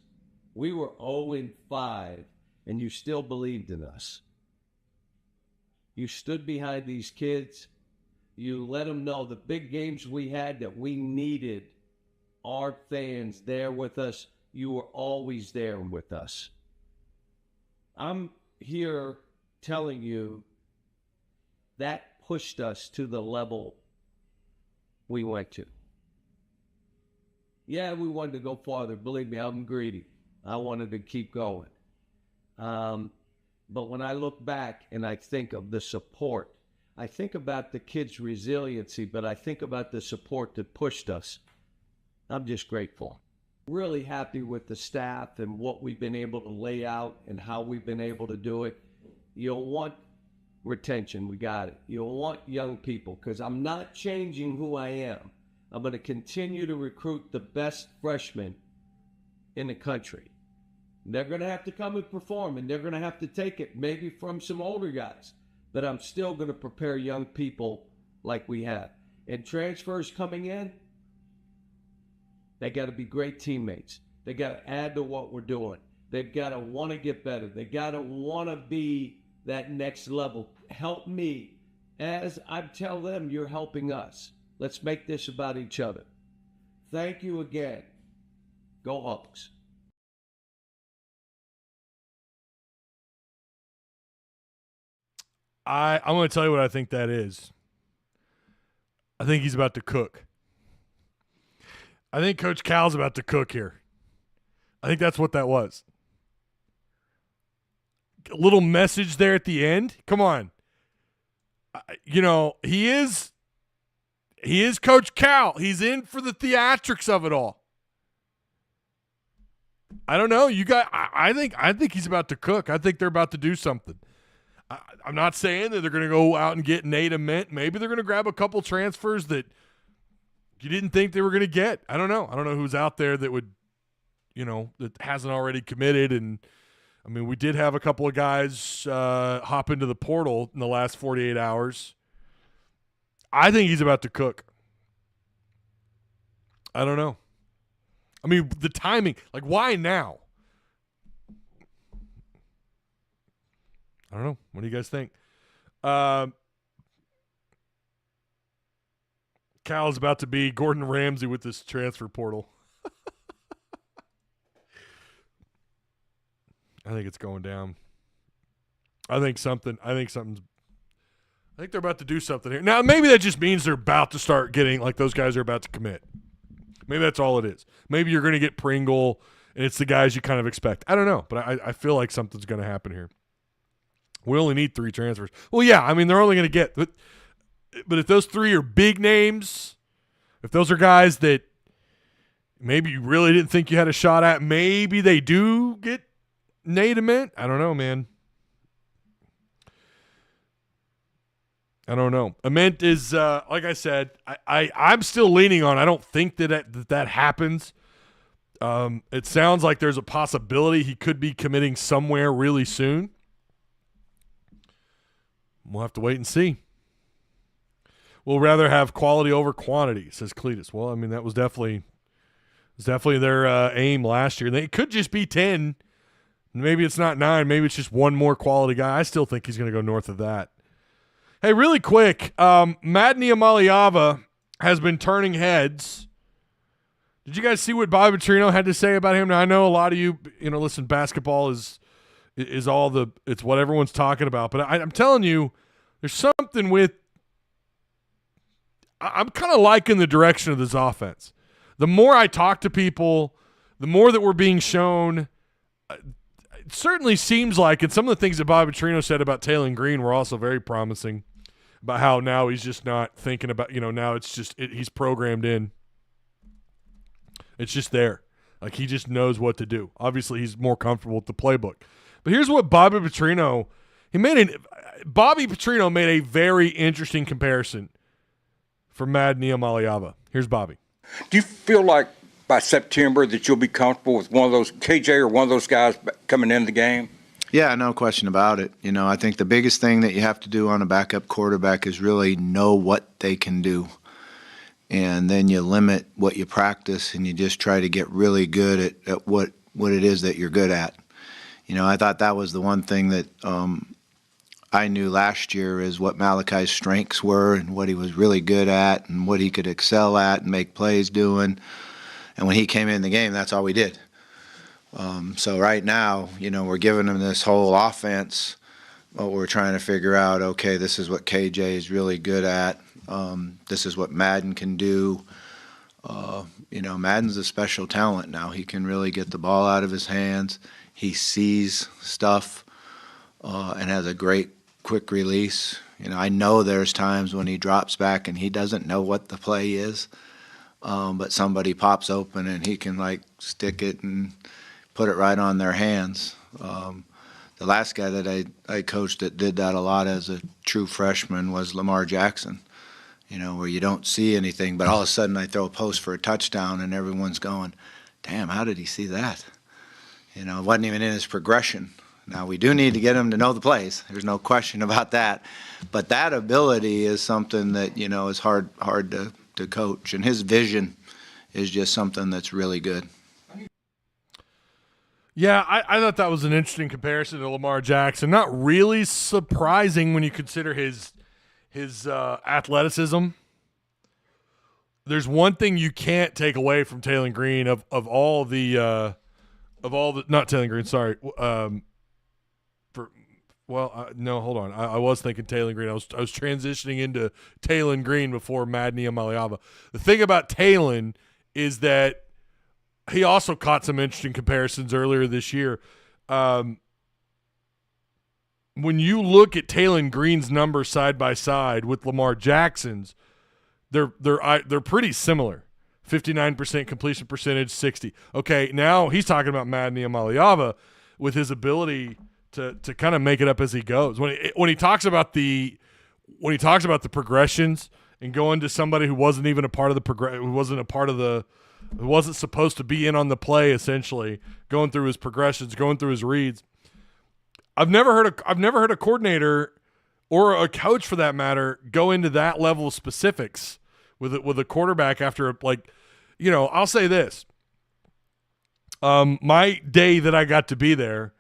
We were 0-5, and you still believed in us. You stood behind these kids. You let them know the big games we had that we needed our fans there with us. You were always there with us. I'm here telling you that pushed us to the level we went to. Yeah, we wanted to go farther. Believe me, I'm greedy. I wanted to keep going. But when I look back and I think of the support, I think about the kids' resiliency, but I think about the support that pushed us. I'm just grateful. Really happy with the staff and what we've been able to lay out and how we've been able to do it. You'll want retention. We got it. You'll want young people, because I'm not changing who I am. I'm going to continue to recruit the best freshmen in the country. They're going to have to come and perform, and they're going to have to take it maybe from some older guys. But I'm still going to prepare young people like we have. And transfers coming in, they got to be great teammates. They got to add to what we're doing. They've got to want to get better. They got to want to be that next level. Help me as I tell them you're helping us. Let's make this about each other. Thank you again. Go Hawks. I'm going to tell you what I think that is. I think he's about to cook. I think Coach Cal's about to cook here. I think that's what that was. A little message there at the end. Come on. You know, he is Coach Cal. He's in for the theatrics of it all. I don't know. You got. I think he's about to cook. I think they're about to do something. I'm not saying that they're going to go out and get Nate Ament. Maybe they're going to grab a couple transfers that you didn't think they were going to get. I don't know. I don't know who's out there that would, you know, that hasn't already committed. And I mean, we did have a couple of guys hop into the portal in the last 48 hours. I think he's about to cook. I don't know. I mean, the timing, like, why now? I don't know. What do you guys think? Cal's about to be Gordon Ramsay with this transfer portal. I think it's going down. I think they're about to do something here. Now, maybe that just means they're about to start getting, like, those guys are about to commit. Maybe that's all it is. Maybe you're going to get Pringle, and it's the guys you kind of expect. I don't know, but I feel like something's going to happen here. We only need 3 transfers. Well, yeah, I mean, they're only going to get – but if those 3 are big names, if those are guys that maybe you really didn't think you had a shot at, maybe they do get Nate Ament. I don't know, man. I don't know. Ament is, like I said, I'm still leaning on. I don't think that happens. It sounds like there's a possibility he could be committing somewhere really soon. We'll have to wait and see. We'll rather have quality over quantity, says Cletus. Well, I mean, that was definitely their aim last year. It could just be 10. Maybe it's not 9. Maybe it's just one more quality guy. I still think he's going to go north of that. Hey, really quick, Madden Iamaleava has been turning heads Did you guys see what Bobby Petrino had to say about him? Now, I know a lot of you, listen, basketball is it's what everyone's talking about. But I'm telling you, there's something with – I'm kind of liking the direction of this offense. The more I talk to people, the more that we're being shown it certainly seems like – and some of the things that Bobby Petrino said about Taylor Green were also very promising about how now he's just not thinking about – now it's just he's programmed in. It's just there. Like, he just knows what to do. Obviously, he's more comfortable with the playbook. But here's what Bobby Petrino made a very interesting comparison for Madden Iamaleava. Here's Bobby. Do you feel like by September that you'll be comfortable with one of those, KJ or one of those guys coming in the game? Yeah, no question about it. I think the biggest thing that you have to do on a backup quarterback is really know what they can do. And then you limit what you practice, and you just try to get really good at what it is that you're good at. I thought that was the one thing that I knew last year is what Malique's strengths were and what he was really good at and what he could excel at and make plays doing. And when he came in the game, that's all we did. So right now, we're giving him this whole offense, but we're trying to figure out, okay, this is what KJ is really good at. This is what Madden can do. Madden's a special talent now. He can really get the ball out of his hands. He sees stuff and has a great quick release. I know there's times when he drops back and he doesn't know what the play is, but somebody pops open and he can stick it and put it right on their hands. The last guy that I coached that did that a lot as a true freshman was Lamar Jackson. Where you don't see anything, but all of a sudden I throw a post for a touchdown and everyone's going, damn, how did he see that? It wasn't even in his progression. Now, we do need to get him to know the plays. There's no question about that. But that ability is something that, is hard to coach. And his vision is just something that's really good. Yeah, I thought that was an interesting comparison to Lamar Jackson. Not really surprising when you consider his athleticism. There's one thing you can't take away from Taylor Green of all the not Taylor Green, sorry. No, hold on. I was thinking Taylor Green. I was transitioning into Taylor Green before Madden Iamaleava. The thing about Taylor is that he also caught some interesting comparisons earlier this year. When you look at Taylor Green's numbers side by side with Lamar Jackson's, they're pretty similar. 59% completion percentage, 60. Okay, now he's talking about Madden Iamaleava with his ability to kind of make it up as he goes. When he talks about the progressions and going to somebody who wasn't even a part of the who wasn't supposed to be in on the play, essentially going through his progressions, going through his reads. I've never heard a coordinator or a coach, for that matter, go into that level of specifics with a quarterback after I'll say this. My day that I got to be there,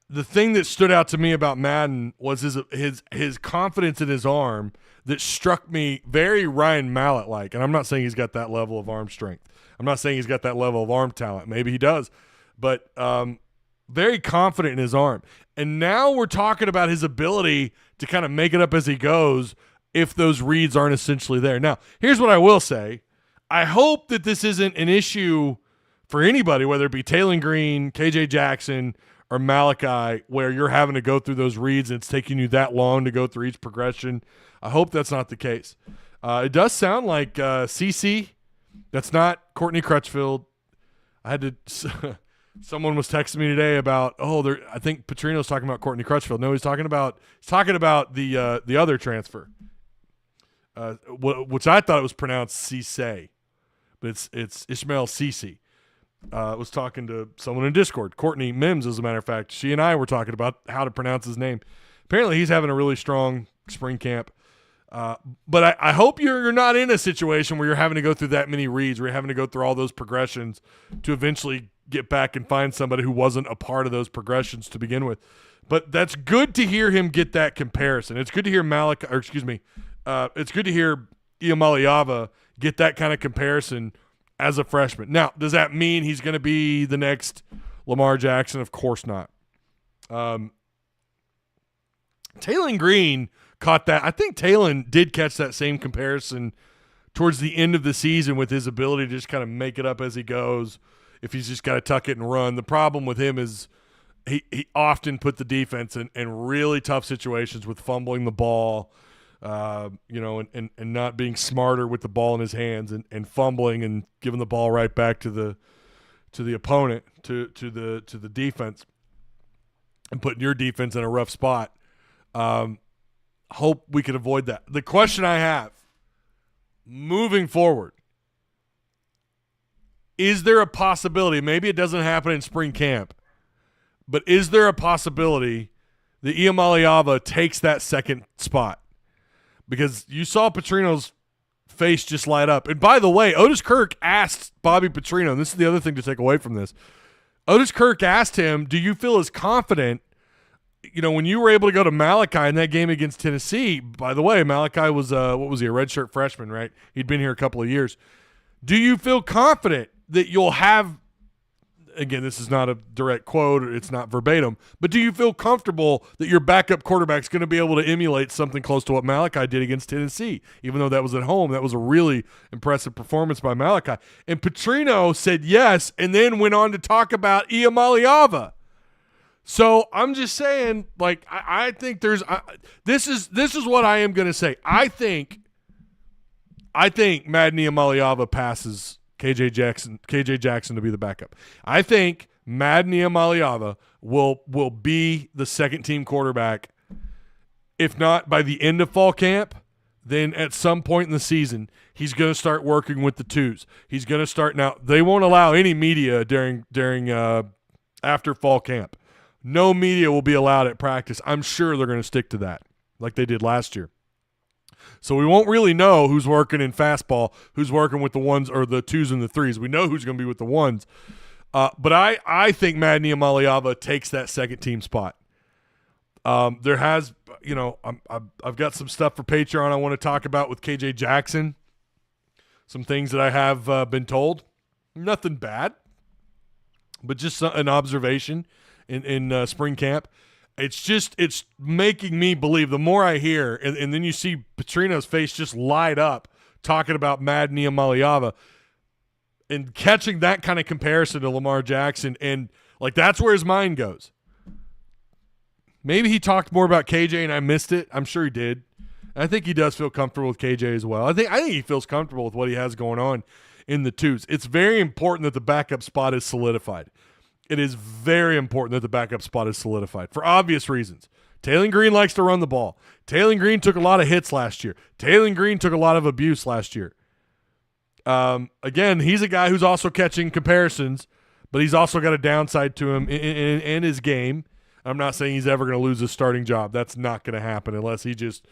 the thing that stood out to me about Madden was his confidence in his arm that struck me very Ryan Mallett-like. And I'm not saying he's got that level of arm strength. I'm not saying he's got that level of arm talent. Maybe he does. But very confident in his arm. And now we're talking about his ability to kind of make it up as he goes if those reads aren't essentially there. Now, here's what I will say. I hope that this isn't an issue for anybody, whether it be Taylor Green, KJ Jackson, or Malique, where you're having to go through those reads and it's taking you that long to go through each progression. I hope that's not the case. It does sound like CC. That's not Courtney Crutchfield. I had to – someone was texting me today about, I think Petrino's talking about Courtney Crutchfield. No, he's talking about the other transfer, which I thought it was pronounced Cisse, but it's Ishmael Cisse. I was talking to someone in Discord, Courtney Mims, as a matter of fact. She and I were talking about how to pronounce his name. Apparently, he's having a really strong spring camp. But I hope you're not in a situation where you're having to go through that many reads, where you're having to go through all those progressions to eventually get back and find somebody who wasn't a part of those progressions to begin with. But that's good to hear him get that comparison. It's good to hear it's good to hear Iamaleava get that kind of comparison as a freshman. Now, does that mean he's going to be the next Lamar Jackson? Of course not. Taylon Green caught that. I think Taylon did catch that same comparison towards the end of the season with his ability to just kind of make it up as he goes if he's just got to tuck it and run. The problem with him is he often put the defense in really tough situations with fumbling the ball, and not being smarter with the ball in his hands and fumbling and giving the ball right back to the opponent, to the defense, and putting your defense in a rough spot. Hope we could avoid that. The question I have moving forward, is there a possibility, maybe it doesn't happen in spring camp, but is there a possibility that Iamaleava takes that second spot? Because you saw Petrino's face just light up. And by the way, Otis Kirk asked Bobby Petrino, and this is the other thing to take away from this. Otis Kirk asked him, do you feel as confident, when you were able to go to Malique in that game against Tennessee? By the way, Malique was, a redshirt freshman, right? He'd been here a couple of years. Do you feel confident that you'll have, again, this is not a direct quote, it's not verbatim, but do you feel comfortable that your backup quarterback's going to be able to emulate something close to what Malique did against Tennessee? Even though that was at home, that was a really impressive performance by Malique. And Petrino said yes, and then went on to talk about Iamaleava. So I'm just saying, I think there's this is what I am going to say. I think Madden Iamaleava passes KJ Jackson to be the backup. I think Madden Iamaleava will be the second team quarterback, if not by the end of fall camp, then at some point in the season he's going to start working with the twos. He's going to start. Now they won't allow any media during after fall camp. No media will be allowed at practice. I'm sure they're going to stick to that like they did last year. So we won't really know who's working in fastball, who's working with the ones or the twos and the threes. We know who's going to be with the ones. But I think Madden Iamaleava takes that second team spot. There has, I've got some stuff for Patreon I want to talk about with KJ Jackson. Some things that I have been told. Nothing bad, but just an observation in spring camp. It's making me believe. The more I hear, and then you see Petrino's face just light up talking about Madden Iamaleava and catching that kind of comparison to Lamar Jackson, and that's where his mind goes. Maybe he talked more about KJ and I missed it. I'm sure he did. I think he does feel comfortable with KJ as well. I think he feels comfortable with what he has going on in the twos. It's very important that the backup spot is solidified. It is very important that the backup spot is solidified for obvious reasons. Taylon Green likes to run the ball. Taylon Green took a lot of hits last year. Taylon Green took a lot of abuse last year. Again, he's a guy who's also catching comparisons, but he's also got a downside to him in his game. I'm not saying he's ever going to lose his starting job. That's not going to happen unless he just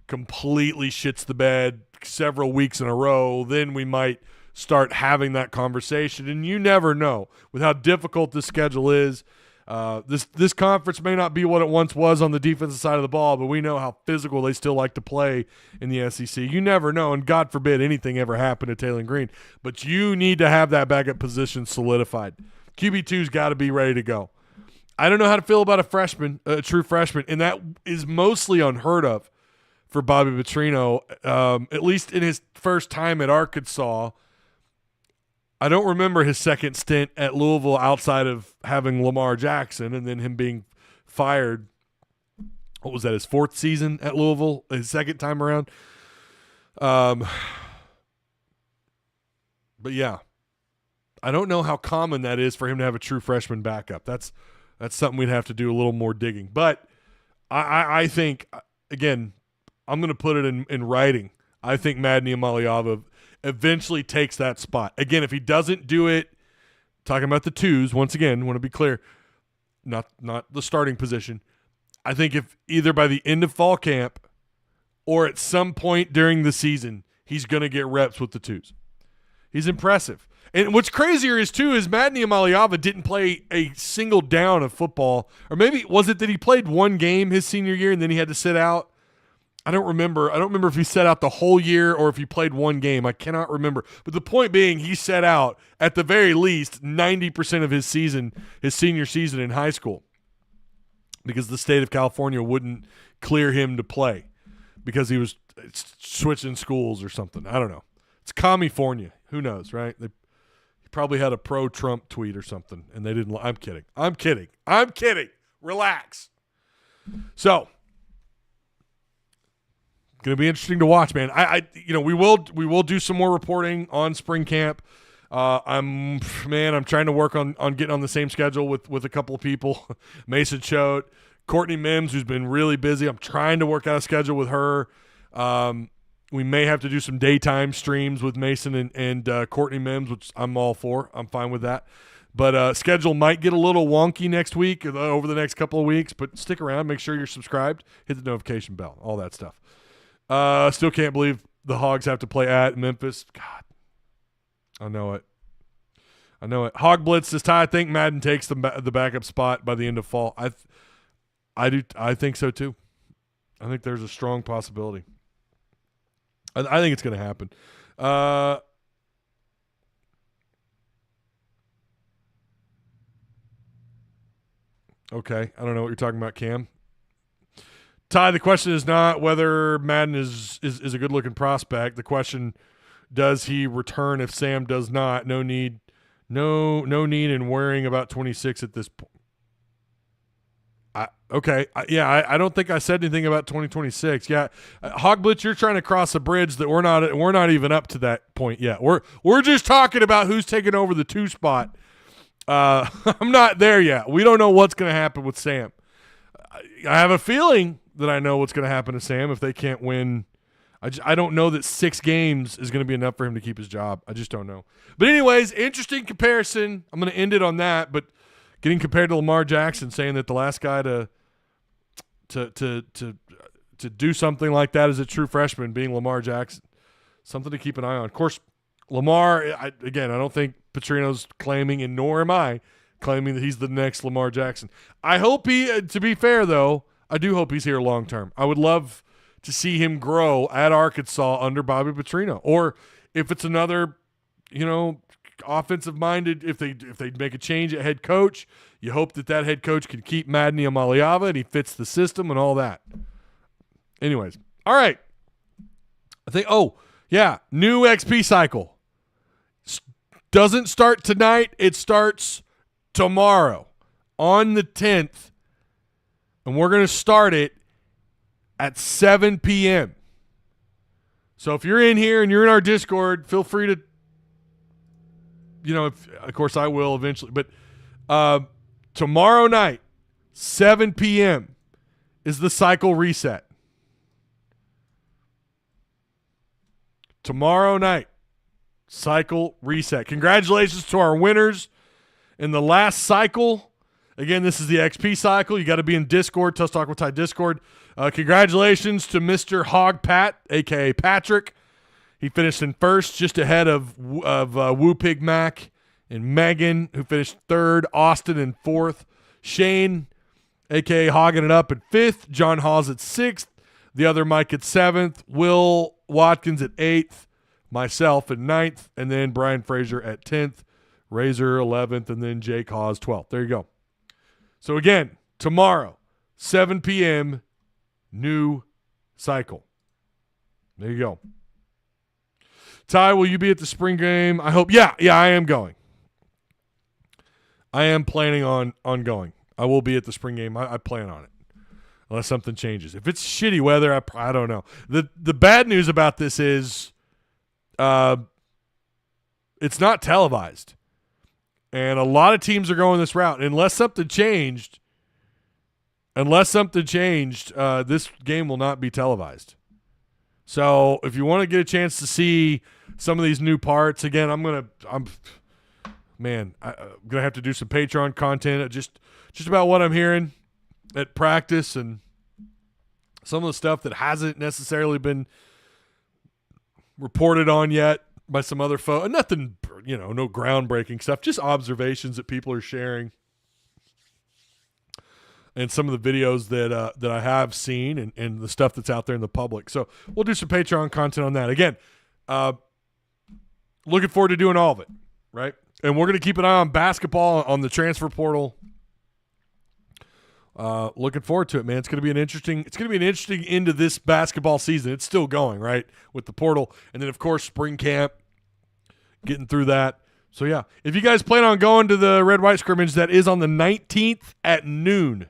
completely shits the bed several weeks in a row. Then we might start having that conversation, and you never know with how difficult this schedule is. This conference may not be what it once was on the defensive side of the ball, but we know how physical they still like to play in the SEC. You never know, and God forbid anything ever happened to Taylon Green, but you need to have that backup position solidified. QB2's got to be ready to go. I don't know how to feel about a true freshman, and that is mostly unheard of for Bobby Petrino, at least in his first time at Arkansas. I don't remember his second stint at Louisville outside of having Lamar Jackson and then him being fired. What was that, his fourth season at Louisville, his second time around? But yeah, I don't know how common that is for him to have a true freshman backup. That's something we'd have to do a little more digging. But I think, again, I'm going to put it in writing. I think Madden Iamaleava eventually takes that spot. Again, if he doesn't do it, talking about the twos, once again, want to be clear, not the starting position. I think if either by the end of fall camp or at some point during the season, he's going to get reps with the twos. He's impressive. And what's crazier is Madden Iamaleava didn't play a single down of football. Or maybe was it that he played one game his senior year and then he had to sit out? I don't remember if he set out the whole year or if he played one game. I cannot remember. But the point being, he set out at the very least 90% of his senior season in high school, because the state of California wouldn't clear him to play because he was switching schools or something. I don't know. It's California. Who knows, right? He probably had a pro-Trump tweet or something, and they didn't. I'm kidding. Relax. So, going to be interesting to watch, man. We will do some more reporting on spring camp. I'm trying to work on getting on the same schedule with a couple of people. Mason Choate, Courtney Mims, who's been really busy. I'm trying to work out a schedule with her. We may have to do some daytime streams with Mason and Courtney Mims, which I'm all for. I'm fine with that. But schedule might get a little wonky next week, over the next couple of weeks. But stick around. Make sure you're subscribed. Hit the notification bell. All that stuff. Still can't believe the Hogs have to play at Memphis. God, I know it. Hog Blitz says, Ty, I think Madden takes the backup spot by the end of fall. I do. I think so too. I think there's a strong possibility. I think it's going to happen. Okay, I don't know what you're talking about, Cam. Ty, the question is not whether Madden is a good-looking prospect. The question, does he return if Sam does not? No need in worrying about 26 at this point. I don't think I said anything about 2026. Yeah, Hogblitz, you're trying to cross a bridge that we're not even up to that point yet. We're just talking about who's taking over the 2 spot. I'm not there yet. We don't know what's going to happen with Sam. I have a feeling that I know what's going to happen to Sam if they can't win. I don't know that 6 games is going to be enough for him to keep his job. I just don't know. But anyways, interesting comparison. I'm going to end it on that. But getting compared to Lamar Jackson, saying that the last guy to do something like that as a true freshman being Lamar Jackson, something to keep an eye on. Of course, Lamar, I don't think Petrino's claiming, and nor am I claiming that he's the next Lamar Jackson. I hope to be fair though, I do hope he's here long term. I would love to see him grow at Arkansas under Bobby Petrino, or if it's another, offensive minded, if they make a change at head coach, you hope that head coach can keep Madden Iamaleava and he fits the system and all that. Anyways, all right. I think, new XP cycle. Doesn't start tonight. It starts tomorrow on the 10th. And we're going to start it at 7 p.m. So if you're in here and you're in our Discord, feel free to, of course I will eventually. But tomorrow night, 7 p.m. is the cycle reset. Tomorrow night, cycle reset. Congratulations to our winners in the last cycle. Again, this is the XP cycle. You got to be in Discord, Tusk Talk with Ty Discord. Congratulations to Mr. Hog Pat, a.k.a. Patrick. He finished in first, just ahead of Woo Pig Mac and Megan, who finished third. Austin in fourth. Shane, a.k.a. Hogging It Up, in fifth. John Hawes at sixth. The other Mike at seventh. Will Watkins at eighth. Myself at ninth. And then Brian Frazier at 10th. Razor 11th. And then Jake Hawes 12th. There you go. So again, tomorrow, 7 p.m., new cycle. There you go. Ty, will you be at the spring game? I hope. Yeah, I am going. I am planning on going. I will be at the spring game. I plan on it. Unless something changes. If it's shitty weather, I don't know. The bad news about this is it's not televised. And a lot of teams are going this route. Unless something changed, this game will not be televised. So if you want to get a chance to see some of these new parts, again, I'm gonna have to do some Patreon content, just about what I'm hearing at practice and some of the stuff that hasn't necessarily been reported on yet by some other folks. Nothing, no groundbreaking stuff, just observations that people are sharing. and some of the videos that I have seen and the stuff that's out there in the public. So we'll do some Patreon content on that. Again, looking forward to doing all of it, right? And we're going to keep an eye on basketball, on the transfer portal. Looking forward to it, man. It's going to be an interesting into this basketball season. It's still going, right, with the portal. And then, of course, spring camp, getting through that. So, yeah, if you guys plan on going to the red-white scrimmage, that is on the 19th at noon.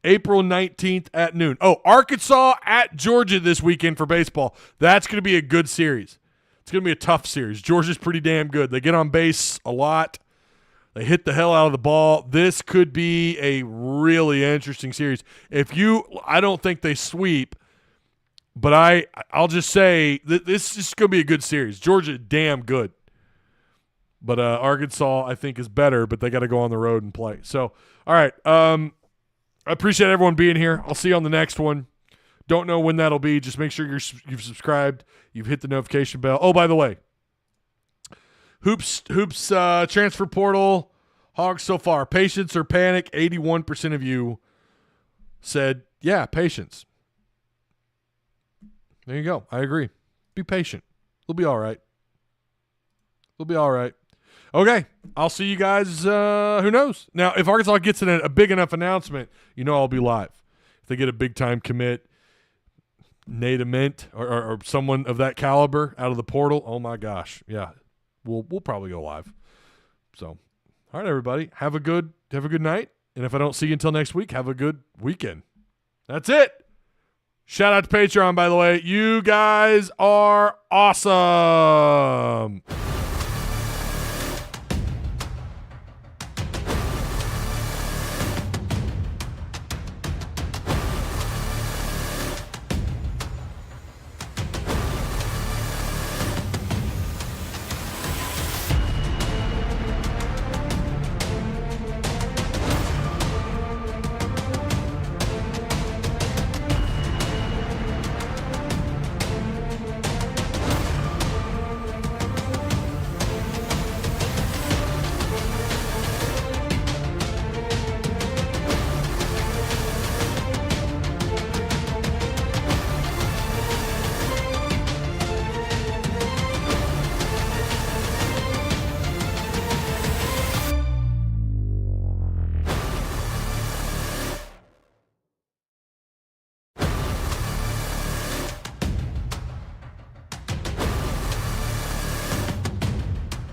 April 19th at noon. Oh, Arkansas at Georgia this weekend for baseball. That's going to be a good series. It's going to be a tough series. Georgia's pretty damn good. They get on base a lot. They hit the hell out of the ball. This could be a really interesting series. I don't think they sweep, but I'll just say this is going to be a good series. Georgia, damn good. But Arkansas, I think, is better, but they got to go on the road and play. So, all right. I appreciate everyone being here. I'll see you on the next one. Don't know when that'll be. Just make sure you've subscribed. You've hit the notification bell. Oh, by the way, Hoops transfer portal, Hogs so far. Patience or panic? 81% of you said, yeah, patience. There you go. I agree. Be patient. It'll be all right. It'll be all right. Okay. I'll see you guys. Who knows? Now, if Arkansas gets in a big enough announcement, I'll be live. If they get a big-time commit, Nate Ament or someone of that caliber out of the portal, oh, my gosh. Yeah. We'll probably go live. So, all right, everybody. Have a good night. And if I don't see you until next week, have a good weekend. That's it. Shout out to Patreon, by the way. You guys are awesome.